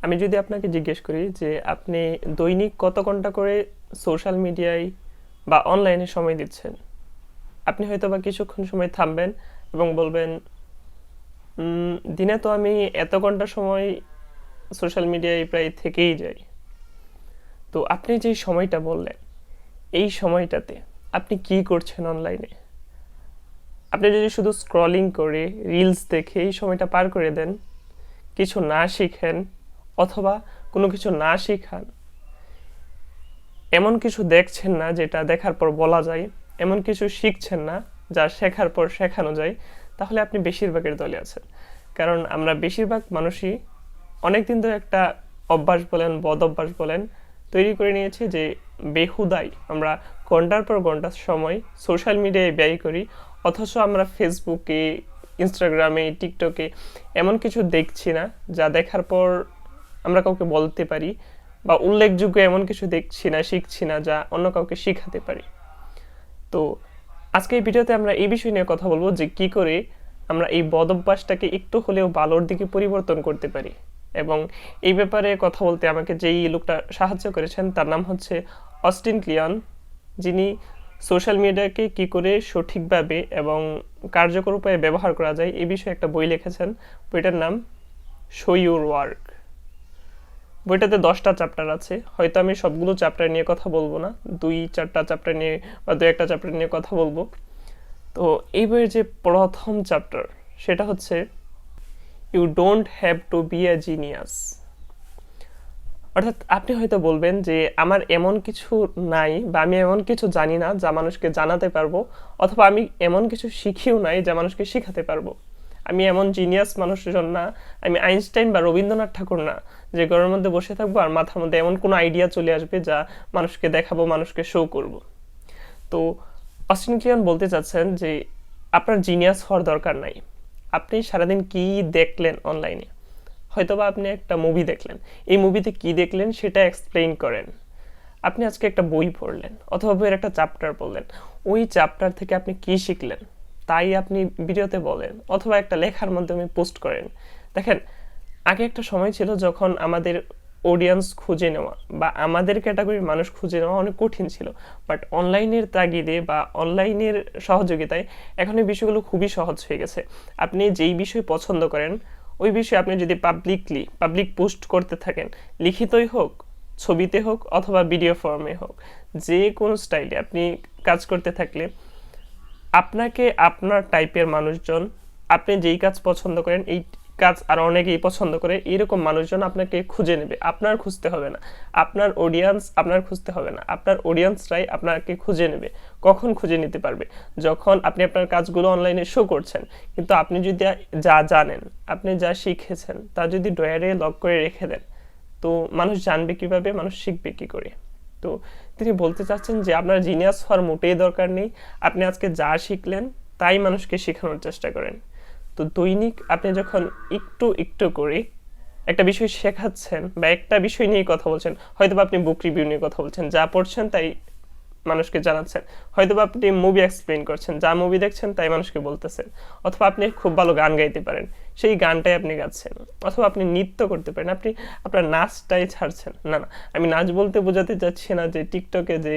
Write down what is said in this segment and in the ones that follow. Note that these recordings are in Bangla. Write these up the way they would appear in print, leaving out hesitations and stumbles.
আমি যদি আপনাকে জিজ্ঞেস করি যে আপনি দৈনিক কত ঘন্টা করে সোশ্যাল মিডিয়ায় বা অনলাইনে সময় দিচ্ছেন, আপনি হয়তো বা কিছুক্ষণ সময় থামবেন এবং বলবেন, দিনে তো আমি এত ঘন্টা সময় সোশ্যাল মিডিয়ায় প্রায় থেকেই যাই। তো আপনি যে সময়টা বললেন, এই সময়টাতে আপনি কি করছেন অনলাইনে? আপনি যদি শুধু স্ক্রলিং করে রিলস দেখে এই সময়টা পার করে দেন, কিছু না শিখেন অথবা কোনো কিছু না শিখান, এমন কিছু দেখছেন না যেটা দেখার পর বলা যায়, এমন কিছু শিখছেন না যা শেখার পর শেখানো যায়, তাহলে আপনি বেশিরভাগের দলে আছেন। কারণ আমরা বেশিরভাগ মানুষই অনেকদিন ধরে একটা অভ্যাস বলেন, বদ অভ্যাস বলেন, তৈরি করে নিয়েছি যে বেহুদাই আমরা ঘন্টার পর ঘন্টা সময় সোশ্যাল মিডিয়ায় ব্যয় করি, অথচ আমরা ফেসবুকে, ইনস্টাগ্রামে, টিকটকে এমন কিছু দেখছি না যা দেখার পর আমরা কাউকে বলতে পারি, বা উল্লেখযোগ্য এমন কিছু দেখছি না, শিখছি না যা অন্য কাউকে শিখাতে পারি। তো আজকে এই ভিডিওতে আমরা এই বিষয় নিয়ে কথা বলবো যে কি করে আমরা এই বদ অভ্যাসটাকে একটু হলেও ভালোর দিকে পরিবর্তন করতে পারি। এবং এই ব্যাপারে কথা বলতে আমাকে যেই লোকটা সাহায্য করেছেন তার নাম হচ্ছে অস্টিন ক্লিয়ন, যিনি সোশ্যাল মিডিয়াকে কি করে সঠিকভাবে এবং কার্যকর উপায়ে ব্যবহার করা যায় এই বিষয়ে একটা বই লিখেছেন। বইটার নাম শো ইউর ওয়ার্ক। বইটাতে 10টা চ্যাপ্টার আছে, হয়তো আমি সবগুলো চ্যাপ্টার নিয়ে কথা বলবো না, 2-4টা চ্যাপ্টার নিয়ে বা 2-1টা চ্যাপ্টার নিয়ে কথা বলবো। তো এই বইয়ের যে প্রথম চ্যাপ্টার, সেটা হচ্ছে you don't have to be a genius. অর্থাৎ আপনি হয়তো বলবেন যে আমার এমন কিছু নাই বা আমি এমন কিছু জানি না যা মানুষকে জানাতে পারবো, অথবা আমি এমন কিছু শিখিও নাই যা মানুষকে শিখাতে পারবো। আমি এমন জিনিয়াস মানুষজন না, আমি আইনস্টাইন বা রবীন্দ্রনাথ ঠাকুর না যে ঘরের মধ্যে বসে থাকবো আর মাথার মধ্যে এমন কোনো আইডিয়া চলে আসবে যা মানুষকে দেখাবো, মানুষকে শো করব। তো অস্টিন ক্লিয়ন বলতে চাচ্ছেন যে আপনার জিনিয়াস হওয়ার দরকার নাই। আপনি সারাদিন কি দেখলেন অনলাইনে, হয়তোবা আপনি একটা মুভি দেখলেন, এই মুভিতে কি দেখলেন সেটা এক্সপ্লেইন করেন। আপনি আজকে একটা বই পড়লেন অথবা বইয়ের একটা চ্যাপ্টার পড়লেন, ওই চ্যাপ্টার থেকে আপনি কি শিখলেন তাই আপনি ভিডিওতে বলেন অথবা একটা লেখার মাধ্যমে পোস্ট করেন। দেখেন, আগে একটা সময় ছিল যখন আমাদের অডিয়েন্স খুঁজে নেওয়া বা আমাদের ক্যাটাগরির মানুষ খুঁজে নেওয়া অনেক কঠিন ছিল, বাট অনলাইনের তাগিদে বা অনলাইনের সহযোগিতায় এখন এই বিষয়গুলো খুবই সহজ হয়ে গেছে। আপনি যেই বিষয় পছন্দ করেন ওই বিষয়ে আপনি যদি পাবলিক পোস্ট করতে থাকেন, লিখিতই হোক, ছবিতে হোক অথবা ভিডিও ফর্মে হোক, যে কোনো স্টাইলে আপনি কাজ করতে থাকলে আপনাকে আপনার টাইপের মানুষজন, আপনি যেই কাজ পছন্দ করেন এই কাজ আর অনেকেই পছন্দ করে, এরকম মানুষজন আপনাকে খুঁজে নেবে। আপনার খুঁজতে হবে না, আপনার অডিয়েন্স আপনার খুঁজতে হবে না, আপনার অডিয়েন্সরাই আপনাকে খুঁজে নেবে। কখন খুঁজে নিতে পারবে? যখন আপনি আপনার কাজগুলো অনলাইনে শো করছেন, কিন্তু আপনি যদি যা জানেন, আপনি যা শিখেছেন তা যদি ড্রয়ারে লক করে রেখে দেন, তো মানুষ জানবে কিভাবে, মানুষ শিখবে কি করে? তো তিনি বলতে চাচ্ছেন যে আপনার জিনিয়াস হওয়ার মোটেই দরকার নেই। আপনি আজকে যা শিখলেন তাই মানুষকে শেখানোর চেষ্টা করেন। তো দৈনিক আপনি যখন একটু একটু করে একটা বিষয় শেখাচ্ছেন বা একটা বিষয় নিয়ে কথা বলছেন, হয়তো আপনি বুক রিভিউ নিয়ে কথা বলছেন, যা পড়ছেন তাই মানুষকে জানাচ্ছেন, হয়তো আপনি মুভি এক্সপ্লেন করছেন, যা মুভি দেখছেন তাই মানুষকে বলতেছেন, অথবা আপনি খুব ভালো গান গাইতে পারেন, সেই গানটাই আপনি গাচ্ছেন, অথবা আপনি নৃত্য করতে পারেন, আপনি আপনার নাচটাই ছাড়ছেন। না না, আমি নাচ বলতে বোঝাতে চাচ্ছি না যে টিকটকে যে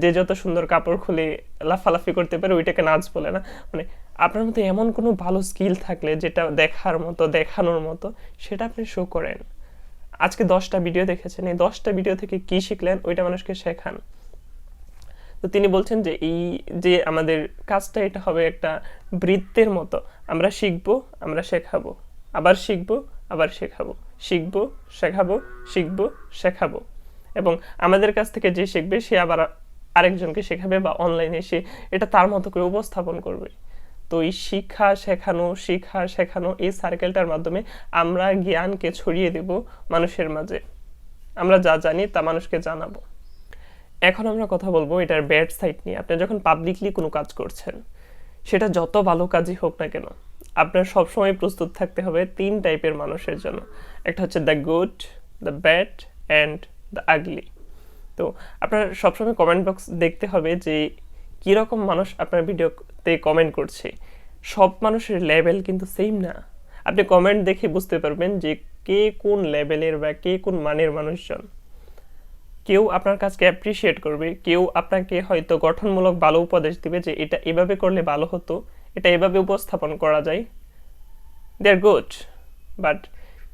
যে যত সুন্দর কাপড় খুলে লাফালাফি করতে পারে ওইটাকে নাচ বলে না। মানে আপনার মধ্যে এমন কোনো ভালো স্কিল থাকলে যেটা দেখার মতো, দেখানোর মতো, সেটা আপনি শো করেন। আজকে 10টা ভিডিও দেখেছেন, এই 10টা ভিডিও থেকে কি শিখলেন ওইটা মানুষকে শেখান। তো তিনি বলছেন যে এই যে আমাদের কাজটা, এটা হবে একটা বৃত্তের মতো। আমরা শিখবো, আমরা শেখাবো, আবার শিখবো, আবার শেখাবো, শিখবো, শেখাবো, শিখবো, শেখাবো। এবং আমাদের কাছ থেকে যে শিখবে সে আবার আরেকজনকে শেখাবে বা অনলাইনে সে এটা তার মতো করে উপস্থাপন করবে। তো এই শিক্ষা শেখানো এই সার্কেলটার মাধ্যমে আমরা জ্ঞানকে ছড়িয়ে দেব মানুষের মাঝে। আমরা যা জানি তা মানুষকে জানাবো। এখন আমরা কথা বলবো এটার ব্যাড সাইড নিয়ে। আপনি যখন পাবলিকলি কোনো কাজ করছেন, সেটা যত ভালো কাজই হোক না কেন, আপনার সবসময় প্রস্তুত থাকতে হবে 3 টাইপের মানুষের জন্য। একটা হচ্ছে the good, the bad and the আগলি। তো আপনার সবসময় কমেন্ট বক্স দেখতে হবে যে কীরকম মানুষ আপনার ভিডিওতে কমেন্ট করছে। সব মানুষের লেভেল কিন্তু সেম না। আপনি কমেন্ট দেখে বুঝতে পারবেন যে কে কোন লেভেলের বা কে কোন মানের মানুষজন। কেউ আপনার কাজকে অ্যাপ্রিসিয়েট করবে, কেউ আপনাকে হয়তো গঠনমূলক ভালো উপদেশ দিবে যে এটা এভাবে করলে ভালো হতো, এটা এভাবে উপস্থাপন করা যায়, দে আর গুড। বাট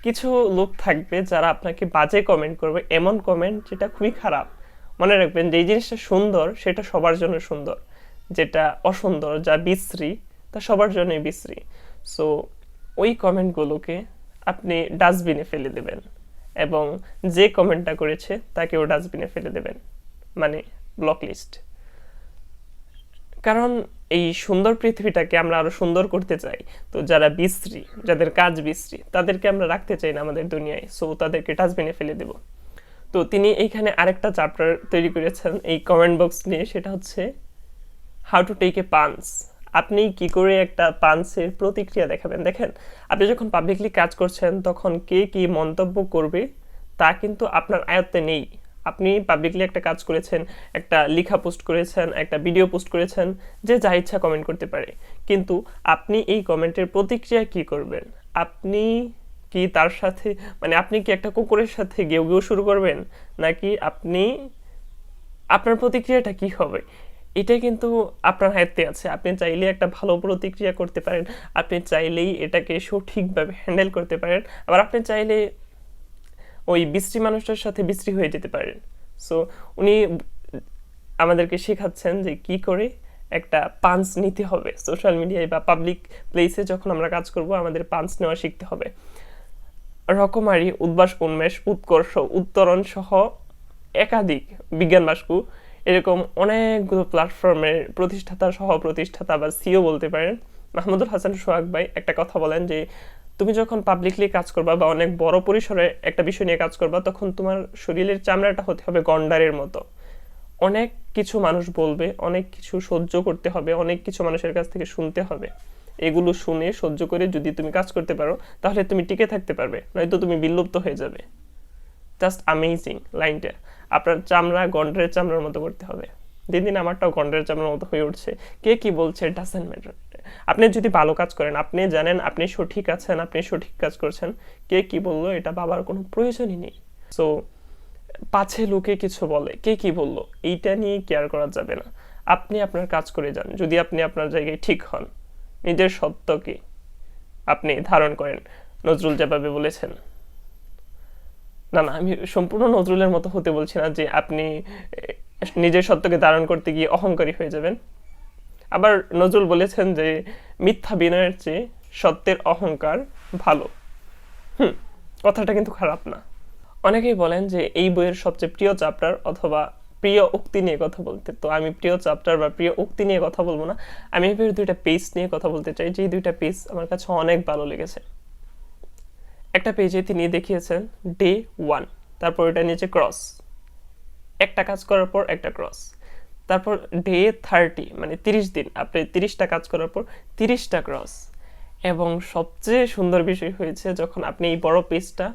কিছু লোক থাকবে যারা আপনাকে বাজে কমেন্ট করবে, এমন কমেন্ট যেটা খুবই খারাপ। মনে রাখবেন যে এই জিনিসটা সুন্দর সেটা সবার জন্য সুন্দর, যেটা অসুন্দর যা বিশ্রী তা সবার জন্যই বিশ্রী। সো ওই কমেন্টগুলোকে আপনি ডাস্টবিনে ফেলে দেবেন এবং যে কমেন্টটা করেছে তাকেও ডাস্টবিনে ফেলে দেবেন, মানে ব্লক লিস্ট। কারণ এই সুন্দর পৃথিবীটাকে আমরা আরো সুন্দর করতে চাই, তো যারা বিশ্রী, যাদের কাজ বিশ্রী, তাদেরকে আমরা রাখতে চাই না আমাদের দুনিয়ায়, সো তাদেরকে ডাস্টবিনে ফেলে দেব। তো তিনি এইখানে আরেকটা চ্যাপ্টার তৈরি করেছেন এই কমেন্ট বক্স নিয়ে, সেটা হচ্ছে how to take a punch. আপনি কি করে একটা পাঞ্চের প্রতিক্রিয়া দেখাবেন। দেখেন, আপনি যখন পাবলিকলি কাজ করছেন তখন কে কি মন্তব্য করবে তা কিন্তু আপনার আয়ত্তে নেই। আপনি পাবলিকলি একটা কাজ করেছেন, একটা লেখা পোস্ট করেছেন, একটা ভিডিও পোস্ট করেছেন, যে যা ইচ্ছা কমেন্ট করতে পারে, কিন্তু আপনি এই কমেন্টের প্রতিক্রিয়া কি করবেন? আপনি কি তার সাথে, মানে আপনি কি একটা কুকুরের সাথে গেউ গেউ শুরু করবেন, নাকি আপনি, আপনার প্রতিক্রিয়াটা কি হবে? এটা কিন্তু আপনার হাতে আছে। আপনি চাইলে একটা ভালো প্রতিক্রিয়া করতে পারেন, আপনি চাইলেই এটাকে সঠিকভাবে হ্যান্ডেল করতে পারেন, আবার আপনি চাইলে ওই বিশ্রী মানুষটার সাথে বিশ্রী হয়ে যেতে পারেন। সো উনি আমাদেরকে শেখাচ্ছেন যে কি করে একটা পাঞ্চ নিতে হবে সোশ্যাল মিডিয়ায় বা পাবলিক প্লেসে। যখন আমরা কাজ করব আমাদের পাঞ্চ নেওয়া শিখতে হবে। রকমারি, উদ্ভাস, উন্মেষ, উৎকর্ষ, উত্তরণ সহ একাধিক বিজ্ঞান বাস্কু, এরকম অনেকগুলো প্ল্যাটফর্মের প্রতিষ্ঠাতা, সহ প্রতিষ্ঠাতা বা সিও বলতে পারেন মাহমুদুল হাসান সোহাগ ভাই একটা কথা বলেন যে তুমি যখন পাবলিকলি কাজ করবা বা অনেক বড় পরিসরে একটা বিষয় নিয়ে কাজ করবা, তখন তোমার শরীরের চামড়াটা হতে হবে গন্ডারের মতো। অনেক কিছু মানুষ বলবে, অনেক কিছু সহ্য করতে হবে, অনেক কিছু মানুষের কাছ থেকে শুনতে হবে। এগুলো শুনে সহ্য করে যদি তুমি কাজ করতে পারো তাহলে তুমি টিকে থাকতে পারবে, নয়তো তুমি বিলুপ্ত হয়ে যাবে। জাস্ট অ্যামেজিং লাইনটা। আপনার চামড়া গন্ডারের চামড়ার মতো করতে হবে। দিন দিন আমারটাও গন্ডারের চামড়ার মতো হয়ে উঠছে। কে কি বলছে ডাজন্ট ম্যাটার। আপনি যদি ভালো কাজ করেন, আপনি জানেন আপনি সঠিক আছেন, আপনি সঠিক কাজ করছেন, কে কি বললো এটা ভাবার কোনো প্রয়োজনই নেই। সো পাছে লোকে কিছু বলে, কে কি বললো, এইটা নিয়ে কেয়ার করা যাবে না। আপনি আপনার কাজ করে যান, যদি আপনি আপনার জায়গায় ঠিক হন, নিজের সত্যকে আপনি ধারণ করেন। নজরুল যেভাবে বলেছেন, না না আমি সম্পূর্ণ নজরুলের মতো হতে বলছি না যে আপনি নিজের সত্যকে ধারণ করতে গিয়ে অহংকারী হয়ে যাবেন। আবার নজরুল বলেছেন যে মিথ্যা বিনয়ের চেয়ে সত্যের অহংকার ভালো। কথাটা কিন্তু খারাপ না। অনেকেই বলেন যে এই বইয়ের সবচেয়ে প্রিয় চ্যাপ্টার অথবা প্রিয় উক্তি নিয়ে কথা বলতে, তো আমি প্রিয় চ্যাপ্টার বা প্রিয় উক্তি নিয়ে কথা বলবো না, আমি এই বইয়ের দুইটা পেজ নিয়ে কথা বলতে চাই, যে দুইটা পেজ আমার কাছে অনেক ভালো লেগেছে। একটা পেজে তিনি দেখিয়েছেন ডে 1, তারপর এটা নিচে ক্রস, একটা কাজ করার পর একটা ক্রস, তারপর ডে 30 মানে 30 দিন, আপনি 30টা কাজ করার পর 30টা ক্রস। এবং সবচেয়ে সুন্দর বিষয় হয়েছে যখন আপনি এই বড় পেজটা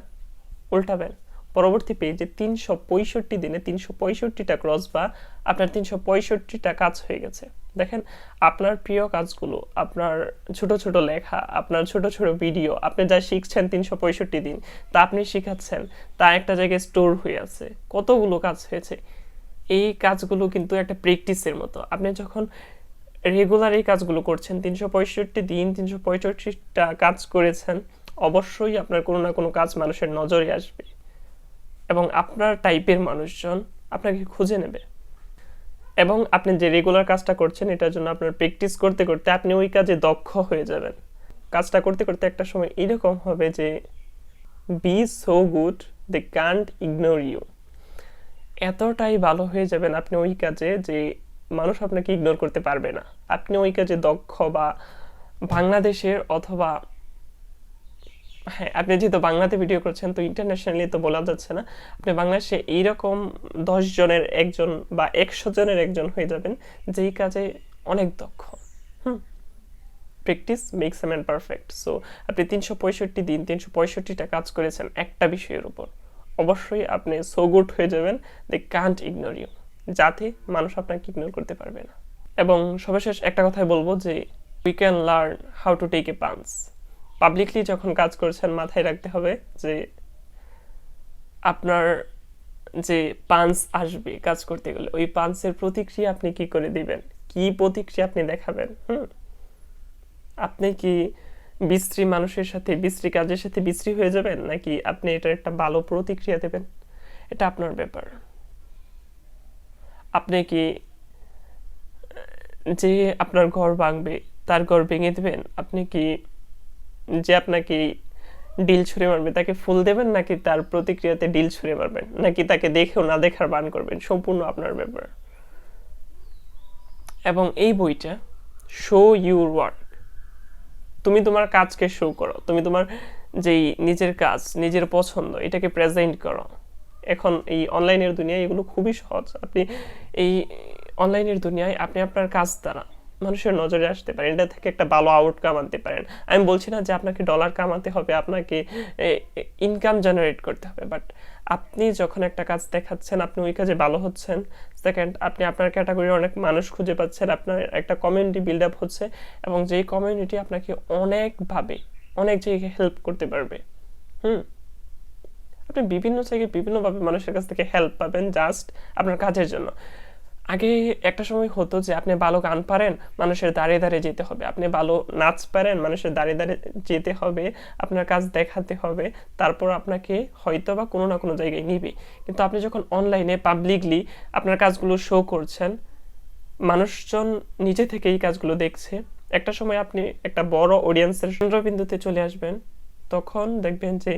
উল্টাবেন, পরবর্তী পেজে 365 দিনে 365টা ক্রস বা আপনার 365টা কাজ হয়ে গেছে। দেখেন, আপনার প্রিয় কাজগুলো, আপনার ছোট ছোট লেখা, আপনার ছোট ছোট ভিডিও, আপনি যা শিখছেন 365 দিন, তা আপনি শিখাচ্ছেন, তা একটা জায়গায় স্টোর হয়ে আছে, কতগুলো কাজ হয়েছে। এই কাজগুলো কিন্তু একটা প্র্যাকটিসের মতো। আপনি যখন রেগুলার এই কাজগুলো করছেন, 365 দিন 365টা কাজ করেছেন, অবশ্যই আপনার কোনো না কোনো কাজ মানুষের নজরে আসবে এবং আপনার টাইপের মানুষজন আপনাকে খুঁজে নেবে। এবং আপনি যে রেগুলার কাজটা করছেন এটার জন্য আপনার প্র্যাকটিস করতে করতে আপনি ওই কাজে দক্ষ হয়ে যাবেন। কাজটা করতে করতে একটা সময় এরকম হবে যে be so good they can't ignore you. এতটাই ভালো হয়ে যাবেন আপনি ওই কাজে যে মানুষ আপনাকে ইগনোর করতে পারবে না। আপনি ওই কাজে দক্ষ, বা বাংলাদেশের অথবা হ্যাঁ, আপনি যেহেতু বাংলাতে ভিডিও করছেন তো ইন্টারন্যাশনালি তো বলা যাচ্ছে না, আপনি বাংলাদেশে এইরকম 10 জনের একজন বা 100 জনের একজন হয়ে যাবেন যেই কাজে অনেক দক্ষ। Practice makes a man perfect. So আপনি 365 দিন 365টা কাজ করেছেন একটা বিষয়ের উপর, অবশ্যই আপনি সো গুড হয়ে যাবেন দে কান্ট ইগনোর ইউ, যাতে মানুষ আপনাকে ইগনোর করতে পারবে না। এবং সর্বশেষ একটা কথাই বলবো যে we can learn how to take a punch. Publicly যখন কাজ করছেন মাথায় রাখতে হবে যে আপনার যে পাঞ্চ আসবে কাজ করতে গেলে, ওই পাঞ্চের প্রতিক্রিয়া আপনি কি করে দিবেন, কি প্রতিক্রিয়া আপনি দেখাবেন। আপনি কি বিশ্রী মানুষের সাথে, বিশ্রী কাজের সাথে বিশ্রী হয়ে যাবেন, নাকি আপনি এটার একটা ভালো প্রতিক্রিয়া দেবেন, এটা আপনার ব্যাপার। আপনি কি যে আপনার ঘর ভাঙবে তার ঘর ভেঙে দেবেন, আপনি কি যে আপনাকে ডিল ছুঁড়ে মারবে তাকে ফুল দেবেন, নাকি তার প্রতিক্রিয়াতে ডিল ছুঁড়ে মারবেন, নাকি তাকে দেখেও না দেখার বান করবেন, সম্পূর্ণ আপনার ব্যাপার। এবং এই বইটা শো ইউর ওয়ার্ক, তুমি তোমার কাজকে শো করো, তুমি তোমার যেই নিজের কাজ, নিজের পছন্দ, এটাকে প্রেজেন্ট করো। এখন এই অনলাইনের দুনিয়ায় এগুলো খুবই সহজ। আপনি এই অনলাইনের দুনিয়ায় আপনি আপনার কাজ দ্বারা মানুষের নজরে আসতে পারেন, এটা থেকে একটা ভালো আউটকাম আনতে পারেন। আমি বলছি না যে আপনাকে ডলার কামাতে হবে, আপনাকে ইনকাম জেনারেট করতে হবে, বাট আপনি যখন একটা কাজ দেখাচ্ছেন, আপনি ওই কাজে ভালো হচ্ছেন। সেকেন্ড, আপনি আপনার ক্যাটাগরির অনেক মানুষ খুঁজে পাচ্ছেন, আপনার একটা কমিউনিটি বিল্ড আপ হচ্ছে, এবং যেই কমিউনিটি আপনাকে অনেকভাবে অনেক জায়গায় হেল্প করতে পারবে। আপনি বিভিন্ন জায়গায় বিভিন্নভাবে মানুষের কাছ থেকে হেল্প পাবেন জাস্ট আপনার কাজের জন্য। আগে একটা সময় হতো যে আপনি ভালো গান পারেন, মানুষের দাঁড়িয়ে দাঁড়িয়ে যেতে হবে, আপনি ভালো নাচ পারেন, মানুষের দাঁড়িয়ে দাঁড়িয়ে যেতে হবে, আপনার কাজ দেখাতে হবে, তারপর আপনাকে হয়তো বা কোনো না কোনো জায়গায় নিবে। কিন্তু আপনি যখন অনলাইনে পাবলিকলি আপনার কাজগুলো শো করছেন, মানুষজন নিজে থেকে এই কাজগুলো দেখছে, একটা সময় আপনি একটা বড় অডিয়েন্সের কেন্দ্রবিন্দুতে চলে আসবেন। তখন দেখবেন যে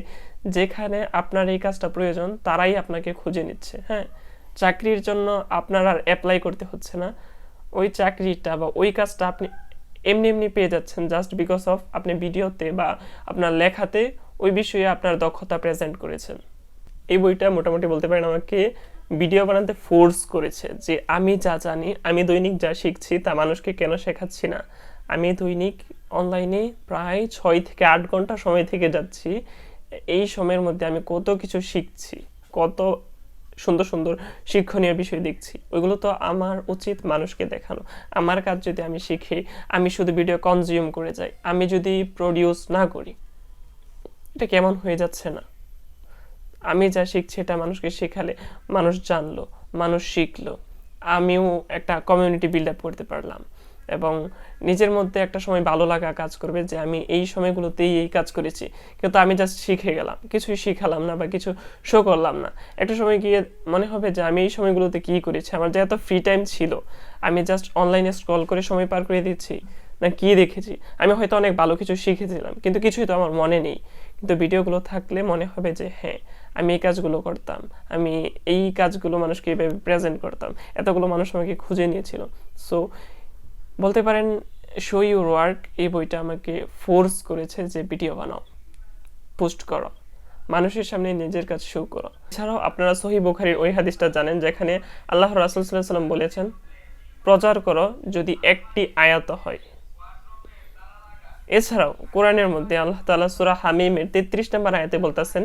যেখানে আপনার এই কাজটা প্রয়োজন তারাই আপনাকে খুঁজে নিচ্ছে। চাকরির জন্য আপনার আর অ্যাপ্লাই করতে হচ্ছে না, ওই চাকরিটা বা ওই কাজটা আপনি এমনি এমনি পেয়ে যাচ্ছেন জাস্ট বিকজ অফ আপনি ভিডিওতে বা আপনার লেখাতে ওই বিষয়ে আপনার দক্ষতা প্রেজেন্ট করেছেন। এই বইটা মোটামুটি বলতে পারেন আমাকে ভিডিও বানাতে ফোর্স করেছে, যে আমি যা জানি, আমি দৈনিক যা শিখছি তা মানুষকে কেন শেখাচ্ছি না। আমি দৈনিক অনলাইনে প্রায় 6 থেকে 8 ঘন্টা সময় থেকে যাচ্ছি, এই সময়ের মধ্যে আমি কত কিছু শিখছি, কত সুন্দর সুন্দর শিক্ষণীয় বিষয় দেখছি, ওইগুলো তো আমার উচিত মানুষকে দেখানো। আমার কাজ যদি আমি শিখি, আমি শুধু ভিডিও কনজিউম করে যাই, আমি যদি প্রডিউস না করি, এটা কেমন হয়ে যাচ্ছে না? আমি যা শিখছি এটা মানুষকে শেখালে মানুষ জানলো, মানুষ শিখলো, আমিও একটা কমিউনিটি বিল্ড আপ করতে পারলাম, এবং নিজের মধ্যে একটা সময় ভালো লাগা কাজ করবে যে আমি এই সময়গুলোতেই এই কাজ করেছি, কিন্তু আমি জাস্ট শিখে গেলাম, কিছুই শিখালাম না বা কিছু শো করলাম না। একটা সময় গিয়ে মনে হবে যে আমি এই সময়গুলোতে কী করেছি, আমার যে এত ফ্রি টাইম ছিল, আমি জাস্ট অনলাইনে স্ক্রল করে সময় পার করে দিচ্ছি, না কি দেখেছি। আমি হয়তো অনেক ভালো কিছু শিখেছিলাম, কিন্তু কিছুই তো আমার মনে নেই। কিন্তু ভিডিওগুলো থাকলে মনে হবে যে হ্যাঁ, আমি এই কাজগুলো করতাম, আমি এই কাজগুলো মানুষকে এইভাবে প্রেজেন্ট করতাম, এতগুলো মানুষ আমাকে খুঁজে নিয়েছিল। সো বলতে পারেন শো ইউর ওয়ার্ক এই বইটা আমাকে ফোর্স করেছে যে ভিডিও বানাও, পোস্ট করো, মানুষের সামনে নিজের কাজ শো করো। এছাড়াও আপনারা সহিহ বুখারীর ওই হাদিসটা জানেন যেখানে আল্লাহ রাসূল সাল্লাল্লাহু আলাইহি ওয়াসাল্লাম বলেছেন, প্রচার করো যদি একটি আয়াত হয়। এছাড়াও কোরআনের মধ্যে আল্লাহ তাআলা সূরা হামিমের 33 নম্বর আয়াতে বলতেছেন,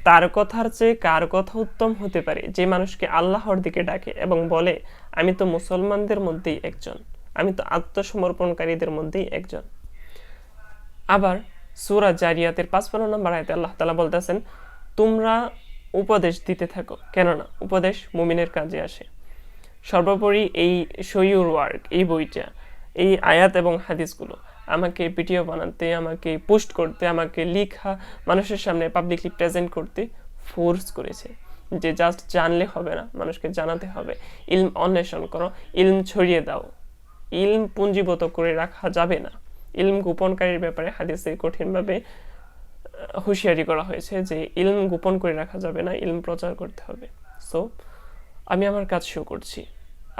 তার কথার চেয়ে কার কথা উত্তম হতে পারে যে মানুষকে আল্লাহর দিকে ডাকে এবং বলে আমি তো মুসলমানদের মধ্যেই একজন, আমি তো আত্মসমর্পণকারীদের মধ্যেই একজন। আবার সূরা জারিয়াতের 55 নম্বর আয়াতে আল্লাহ তাআলা বলতেছেন, তোমরা উপদেশ দিতে থাকো, কেননা উপদেশ মুমিনের কাজে আসে। সর্বোপরি এই শো ইউর ওয়ার্ক এই বইটা, এই আয়াত এবং হাদিসগুলো আমাকে ভিডিও বানাতে, আমাকে পোস্ট করতে, আমাকে লেখা, মানুষের সামনে পাবলিকলি প্রেজেন্ট করতে ফোর্স করেছে যে জাস্ট জানলে হবে না, মানুষকে জানাতে হবে। ইলম অন্বেষণ করো, ইলম ছড়িয়ে দাও, ইলম পুঞ্জীভূত করে রাখা যাবে না। ইলম গোপনকারীর ব্যাপারে হাদিসে কঠিনভাবে হুঁশিয়ারি করা হয়েছে যে ইলম গোপন করে রাখা যাবে না, ইলম প্রচার করতে হবে। সো আমি আমার কাজ শো করছি,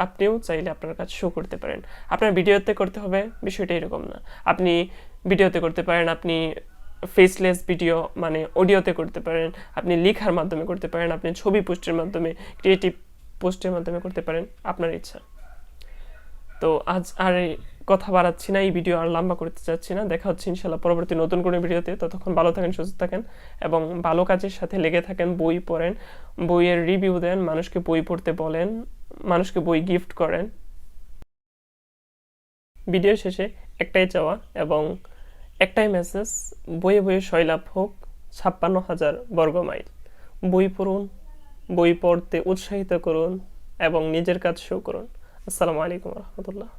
আপনিও চাইলে আপনার কাজ শো করতে পারেন। আপনার ভিডিওতে করতে হবে বিষয়টা এরকম না, আপনি ভিডিওতে করতে পারেন, আপনি ফেসলেস ভিডিও মানে অডিওতে করতে পারেন, আপনি লেখার মাধ্যমে করতে পারেন, আপনি ছবি পোস্টের মাধ্যমে, ক্রিয়েটিভ পোস্টের মাধ্যমে করতে পারেন, আপনার ইচ্ছা। তো আজ আর কথা বাড়াচ্ছি না, এই ভিডিও আর লম্বা করতে চাচ্ছি না। দেখা হচ্ছে ইনশাল্লাহ পরবর্তী নতুন কোনো ভিডিওতে। ততক্ষণ ভালো থাকেন, সুস্থ থাকেন এবং ভালো কাজের সাথে লেগে থাকেন। বই পড়েন, বইয়ের রিভিউ দেন, মানুষকে বই পড়তে বলেন, মানুষকে বই গিফট করেন। ভিডিও শেষে একটাই চাওয়া এবং একটাই মেসেজ, বইয়ে বইয়ে সয়লাভ হোক 56,000 বর্গমাইল। বই পড়ুন, বই পড়তে উৎসাহিত করুন এবং নিজের কাজ শুরু করুন। আসসালামু আলাইকুম রহমতুল্লাহ।